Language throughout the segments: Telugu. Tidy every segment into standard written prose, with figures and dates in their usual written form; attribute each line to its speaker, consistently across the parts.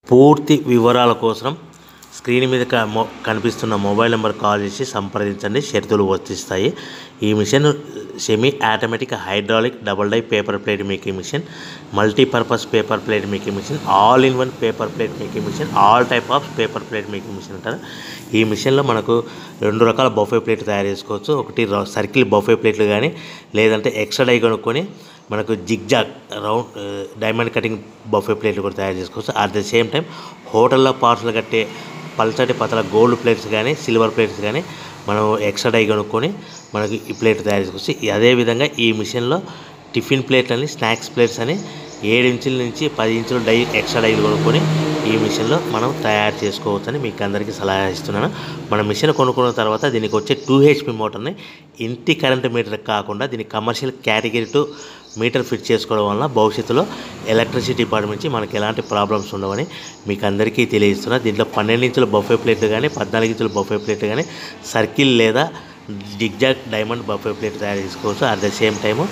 Speaker 1: పూర్తి వివరాల కోసం స్క్రీన్ మీద కనిపిస్తున్న మొబైల్ నెంబర్ కాల్ చేసి సంప్రదించండి. షరతులు వర్తిస్తాయి. ఈ machine semi automatic hydraulic double die paper plate making machine, multipurpose paper plate making machine, all in one paper plate making machine, all type of paper plate making machine అంటారు. ఈ మిషన్లో మనకు 2 రకాల బఫే ప్లేట్లు తయారు చేసుకోవచ్చు. ఒకటి సర్కిల్ బఫే ప్లేట్లు కానీ, లేదంటే ఎక్స్ట్రా డై కొనుక్కొని మనకు zigzag round diamond cutting buffet ప్లేట్లు కూడా తయారు చేసుకోవచ్చు. అట్ ద సేమ్ టైం హోటల్లో పార్సల్ కట్టే పల్చటి పతల గోల్డ్ ప్లేట్స్ కానీ, సిల్వర్ ప్లేట్స్ కానీ మనం ఎక్స్ట్రా డై కొనుక్కొని మనకి ఈ ప్లేట్ తయారు చేసుకోవచ్చు. అదేవిధంగా ఈ మిషన్లో టిఫిన్ ప్లేట్లు అని, స్నాక్స్ ప్లేట్స్ అని 7 ఇంచుల నుంచి 10 ఇంచుల డై ఎక్స్ట్రా డైలు కొనుక్కొని ఈ మిషన్లో మనం తయారు చేసుకోవచ్చని మీకు అందరికీ సలహా ఇస్తున్నాను. మన మిషన్ కొనుక్కున్న తర్వాత దీనికి వచ్చే 2 HP మోటార్ని ఇంటి కరెంట్ మీటర్ కాకుండా దీనికి కమర్షియల్ కేటగిరీ 2 మీటర్ ఫిట్ చేసుకోవడం వల్ల భవిష్యత్తులో ఎలక్ట్రిసిటీ డిపార్ట్మెంట్ నుంచి మనకి ఎలాంటి ప్రాబ్లమ్స్ ఉండవని మీకు అందరికీ తెలియజేస్తున్నా. దీంట్లో 12 ఇంచుల బఫే ప్లేట్లు కానీ, 14 ఇంచుల బఫే ప్లేట్లు కానీ, సర్కిల్ లేదా జిగ్జాగ్ డైమండ్ బఫే ప్లేట్ తయారు చేసుకోవచ్చు. అట్ ద సేమ్ టైము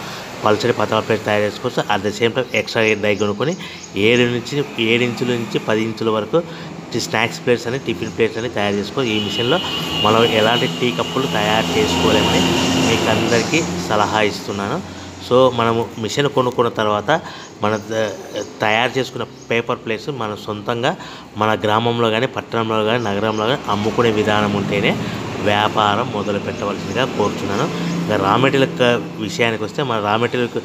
Speaker 1: పల్చడి పతల ప్లేట్ తయారు చేసుకోవచ్చు. At the same time extra die కొనుక్కొని 7 ఇంచుల నుంచి 10 ఇంచుల వరకు స్నాక్స్ ప్లేట్స్ అని, టిఫిన్ ప్లేట్స్ అని తయారు చేసుకో. ఈ మిషన్లో మనం ఎలాంటి టీ కప్పులు తయారు చేసుకోలేమని మీకు అందరికీ సలహా ఇస్తున్నాను. సో మనము మిషన్ కొనుక్కున్న తర్వాత మన తయారు చేసుకున్న పేపర్ ప్లేట్స్ మన సొంతంగా మన గ్రామంలో కానీ, పట్టణంలో కానీ, నగరంలో కానీ అమ్ముకునే విధానం ఉంటేనే వ్యాపారం మొదలు పెట్టవలసిందిగా కోరుతున్నాను. రా మెటీరియల్ విషయానికి వస్తే మన రా మెటీరియల్కి